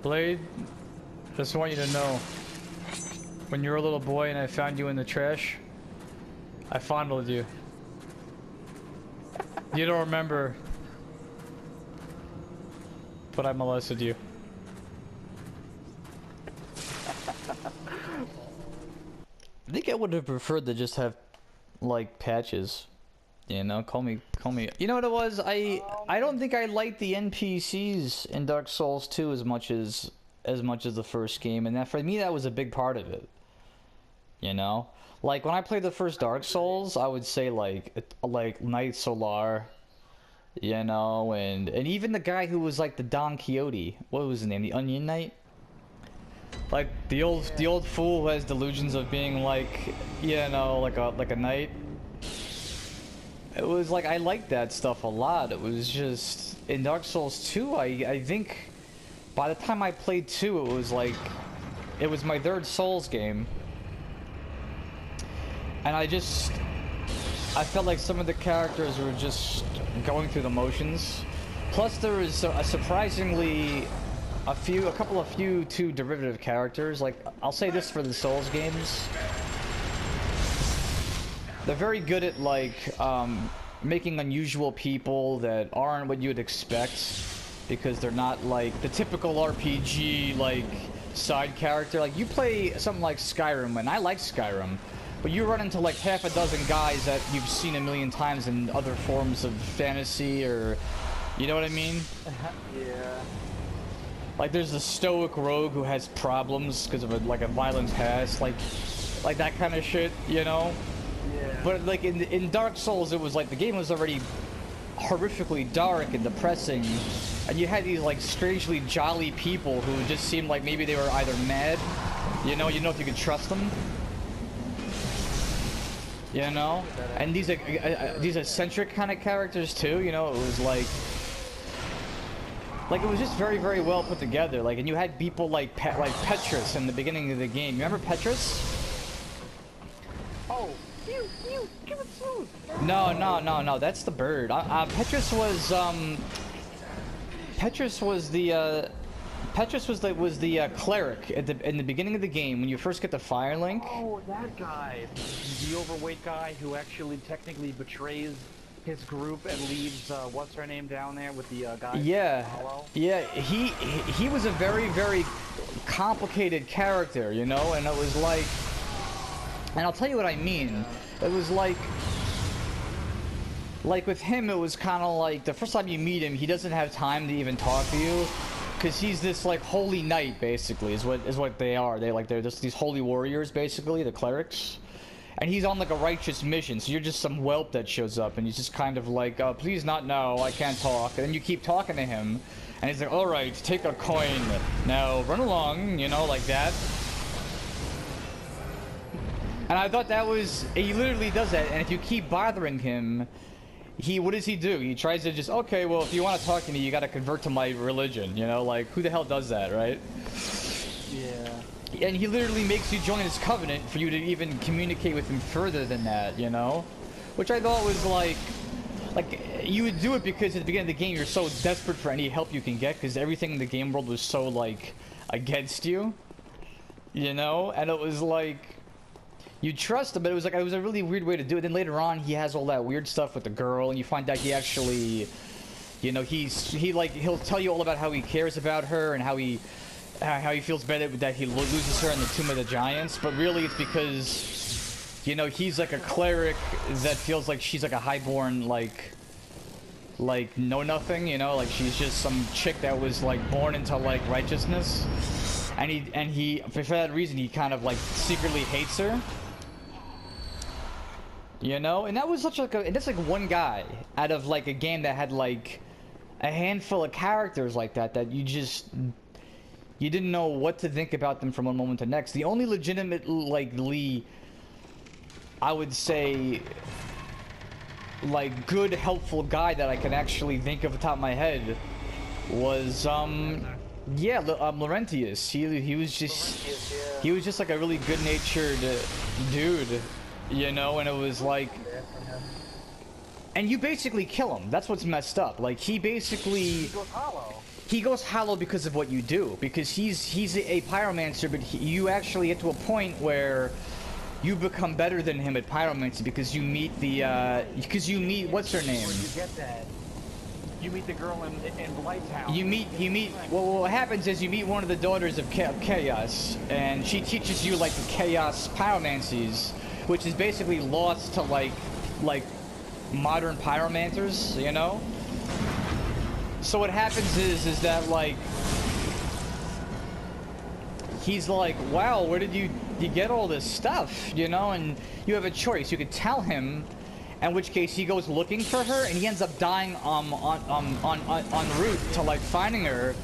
Blade, just want you to know, when you were a little boy and I found you in the trash, I fondled you. You don't remember, but I molested you. I think I would have preferred to just have, like, patches. You know, call me. You know what it was? I don't think I liked the NPCs in Dark Souls 2 as much as the first game, and that for me that was a big part of it. You know, like when I played the first Dark Souls, I would say like Knight Solar, you know, and even the guy who was like the Don Quixote. What was his name? The Onion Knight. Like the old fool who has delusions of being like, you know, like a knight. It was like, I liked that stuff a lot. It was just, in Dark Souls 2, I think, by the time I played 2, it was like, it was my third Souls game. And I felt like some of the characters were just going through the motions. Plus there was a surprisingly, a couple of two derivative characters. Like, I'll say this for the Souls games. They're very good at, like, making unusual people that aren't what you would expect, because they're not, like, the typical RPG, like, side character. Like, you play something like Skyrim, and I like Skyrim, but you run into, like, half a dozen guys that you've seen a million times in other forms of fantasy, or, you know what I mean? Yeah. Like, there's the stoic rogue who has problems because of, like, a violent past, like that kind of shit, you know? Yeah. But like in Dark Souls, it was like the game was already horrifically dark and depressing, and you had these like strangely jolly people who just seemed like maybe they were either mad, you know if you could trust them, you know, and these eccentric kind of characters too, you know. It was like it was just very, very well put together. Like, and you had people like Petrus in the beginning of the game. You remember Petrus? Oh. Give it smooth. No, that's the bird. Petrus was the cleric in the beginning of the game when you first get the Fire Link. Oh, that guy, the overweight guy who actually technically betrays his group and leaves what's her name down there with the guy. Yeah, he was a very, very complicated character, you know, and it was like. And I'll tell you what I mean. It was like with him, it was kind of like the first time you meet him, he doesn't have time to even talk to you, because he's this like holy knight, basically, is what they are. They're just these holy warriors, basically, the clerics. And he's on like a righteous mission, so you're just some whelp that shows up, and he's just kind of like, please not now, I can't talk. And then you keep talking to him, and he's like, all right, take a coin, now run along, you know, like that. And I thought that was, he literally does that, and if you keep bothering him, what does he do? He tries to just, okay, well, if you want to talk to me, you gotta convert to my religion, you know, like, who the hell does that, right? Yeah. And he literally makes you join his covenant for you to even communicate with him further than that, you know? Which I thought was like, you would do it because at the beginning of the game, you're so desperate for any help you can get, because everything in the game world was so, like, against you, you know? And it was like, you trust him, but it was a really weird way to do it. Then later on, he has all that weird stuff with the girl, and you find out he actually, you know, he'll tell you all about how he cares about her and how he feels better that he loses her in the Tomb of the Giants. But really, it's because, you know, he's like a cleric that feels like she's like a highborn, like know nothing, you know, like she's just some chick that was like born into like righteousness, and he for that reason he kind of like secretly hates her. You know, and that was such like and that's like one guy out of like a game that had like a handful of characters like that you didn't know what to think about them from one moment to the next. The only legitimate, like, I would say, like, good, helpful guy that I can actually think of off the top of my head was yeah, Laurentius. He was just like a really good-natured dude. You know, and it was like, and you basically kill him. That's what's messed up. Like, he basically, he goes hollow because of what you do. Because he's a pyromancer, but you actually get to a point where you become better than him at pyromancy because you meet what's her name? Where you get that? You meet the girl in Blight's house. You meet. Well, what happens is you meet one of the daughters of Chaos, and she teaches you like the Chaos pyromancies, which is basically lost to like modern pyromancers, you know. So what happens is that like he's like, wow, where did you get all this stuff, you know? And you have a choice. You could tell him, in which case he goes looking for her, and he ends up dying en route to like finding her.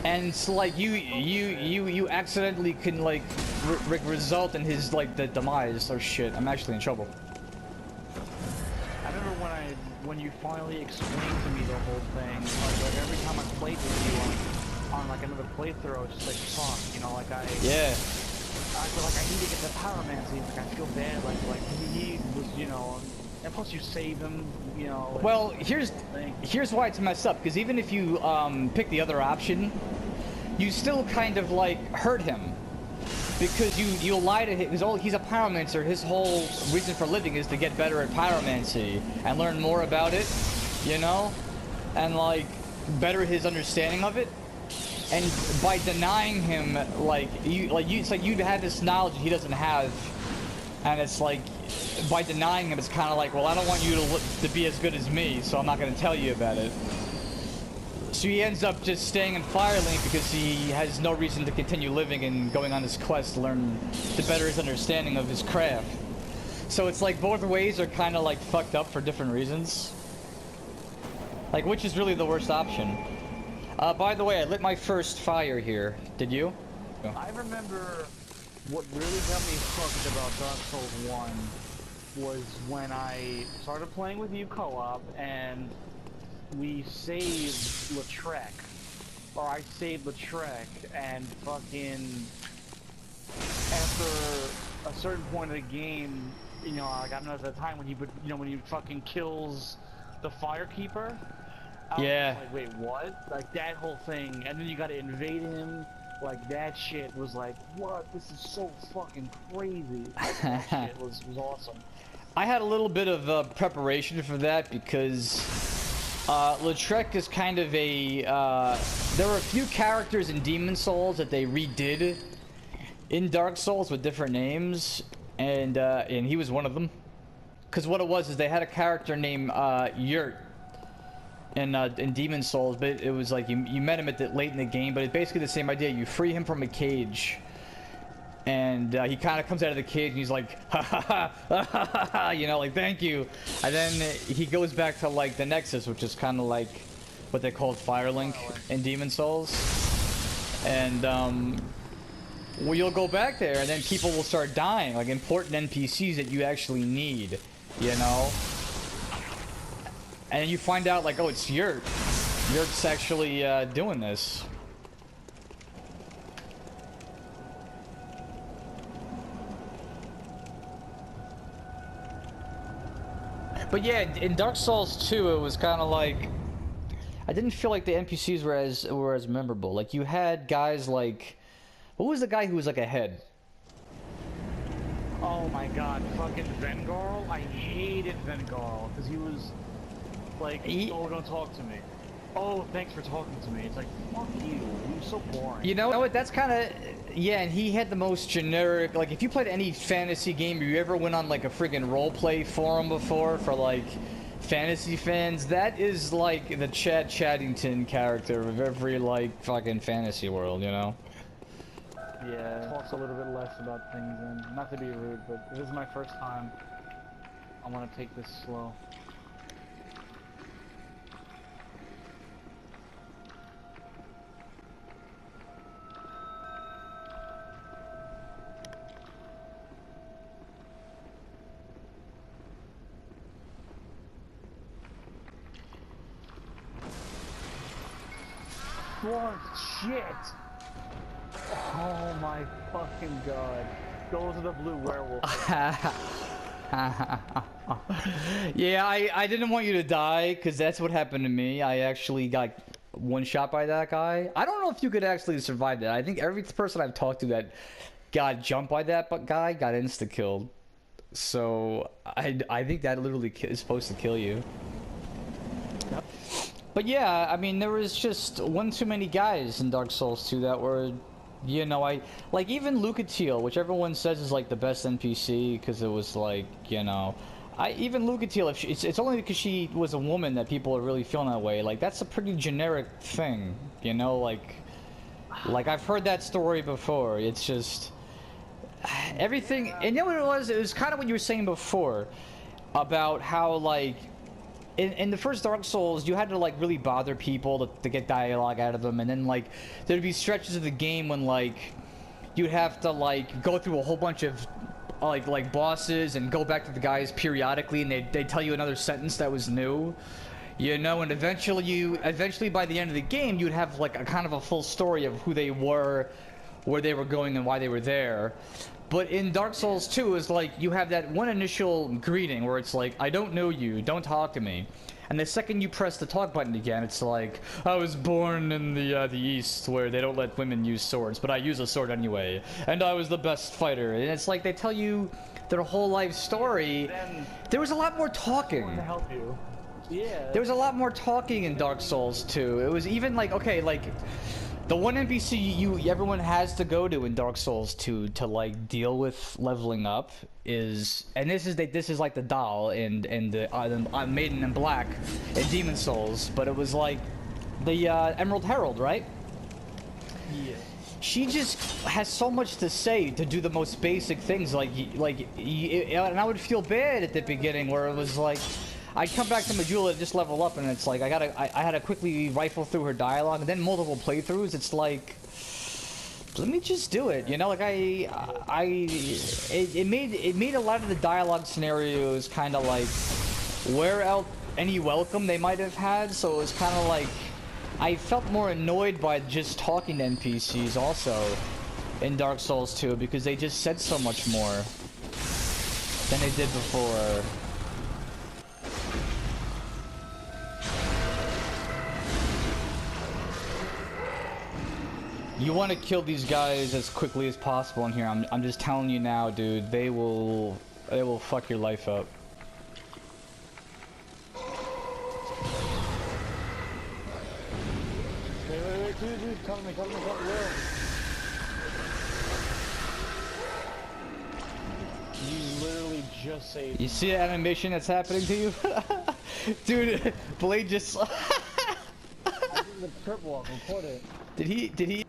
And it's like you accidentally can like result in his like the demise. Oh shit! I'm actually in trouble. I remember when you finally explained to me the whole thing. Like every time I played with you on like another playthrough, it's just like fuck, you know, like I feel like I need to get the pyromancy. Like I feel bad, like he was, you know, and plus you save him, you know. Well, here's why it's messed up. Because even if you pick the other option, you still kind of like hurt him. Because you lie to him. He's a pyromancer. His whole reason for living is to get better at pyromancy and learn more about it, you know, and like better his understanding of it. And by denying him, it's like you have this knowledge he doesn't have, and it's like by denying him, it's kind of like, well, I don't want you to be as good as me, so I'm not going to tell you about it. So he ends up just staying in Firelink because he has no reason to continue living and going on this quest to better his understanding of his craft. So it's like both ways are kind of like fucked up for different reasons. Like, which is really the worst option? By the way, I lit my first fire here. Did you? I remember what really got me hooked about Dark Souls 1 was when I started playing with you co-op and we saved Lautrec. Or I saved Lautrec and fucking after a certain point of the game, you know, like I don't know at the time when he fucking kills the Firekeeper. Yeah. Like, wait, what? Like, that whole thing, and then you gotta invade him, like, that shit was like, what? This is so fucking crazy. That shit was awesome. I had a little bit of preparation for that because Lautrec is kind of a... there were a few characters in Demon Souls that they redid in Dark Souls with different names, and he was one of them. Because what it was is they had a character named Yurt in Demon Souls, but it was like you met him late in the game, but it's basically the same idea. You free him from a cage, and he kind of comes out of the cage and he's like, ha ha ha, ha ha ha, you know, like thank you, and then he goes back to like the Nexus, which is kind of like what they called Firelink in Demon Souls, and well, you'll go back there and then people will start dying, like important NPCs that you actually need, you know. And you find out, like, oh, it's Yurt. Yurt's actually doing this. But yeah, in Dark Souls 2, it was kind of like... I didn't feel like the NPCs were as memorable. Like, you had guys like... What was the guy who was like a head? Oh my god, fucking Vengarl? I hated Vengarl, because he was... like, oh, don't talk to me. Oh, thanks for talking to me. It's like, fuck you. You're so boring. You know what? That's kind of... Yeah, and he had the most generic... Like, if you played any fantasy game, or you ever went on, like, a friggin' roleplay forum before for, like, fantasy fans, that is, like, the Chad Chaddington character of every, like, fucking fantasy world, you know? Yeah, talks a little bit less about things, and not to be rude, but this is my first time. I want to take this slow. Oh shit! Oh my fucking god. Those are the blue werewolves. Yeah, I didn't want you to die, because that's what happened to me. I actually got one shot by that guy. I don't know if you could actually survive that. I think every person I've talked to that got jumped by that guy got insta-killed. So, I think that literally is supposed to kill you. But yeah, I mean, there was just one too many guys in Dark Souls 2 that were, you know, like even Lucatiel, which everyone says is like the best NPC because it was like, you know, even Lucatiel, if it's only because she was a woman that people are really feeling that way. Like that's a pretty generic thing, you know, like I've heard that story before. It's just everything, and you know what it was? It was kind of what you were saying before about how like. In the first Dark Souls, you had to like really bother people to get dialogue out of them, and then like there'd be stretches of the game when like you'd have to like go through a whole bunch of like bosses and go back to the guys periodically, and they'd tell you another sentence that was new, you know, and eventually by the end of the game you'd have like a kind of a full story of who they were, where they were going, and why they were there. But in Dark Souls 2, it's like you have that one initial greeting where it's like, I don't know you, don't talk to me. And the second you press the talk button again, it's like, I was born in the East where they don't let women use swords, but I use a sword anyway. And I was the best fighter. And it's like they tell you their whole life story. There was a lot more talking. To help you. Yeah. There was a lot more talking in Dark Souls 2. It was even like, okay, like... The one NPC everyone has to go to in Dark Souls 2 to like deal with leveling up is, and this is like the doll and the Maiden in Black in Demon Souls, but it was like the Emerald Herald, right? Yeah. She just has so much to say to do the most basic things, and I would feel bad at the beginning where it was like. I'd come back to Majula to just level up, and it's like I had to quickly rifle through her dialogue, and then multiple playthroughs. It's like, let me just do it, you know. Like it made a lot of the dialogue scenarios kind of like wear out any welcome they might have had. So it was kind of like I felt more annoyed by just talking to NPCs also in Dark Souls 2 because they just said so much more than they did before. You want to kill these guys as quickly as possible in here. I'm just telling you now, dude. They will fuck your life up. Wait, dude, come to me, Will. You literally just saved me. You see the animation that's happening to you? Dude, Blade just... I did the trip walk, record it. Did he...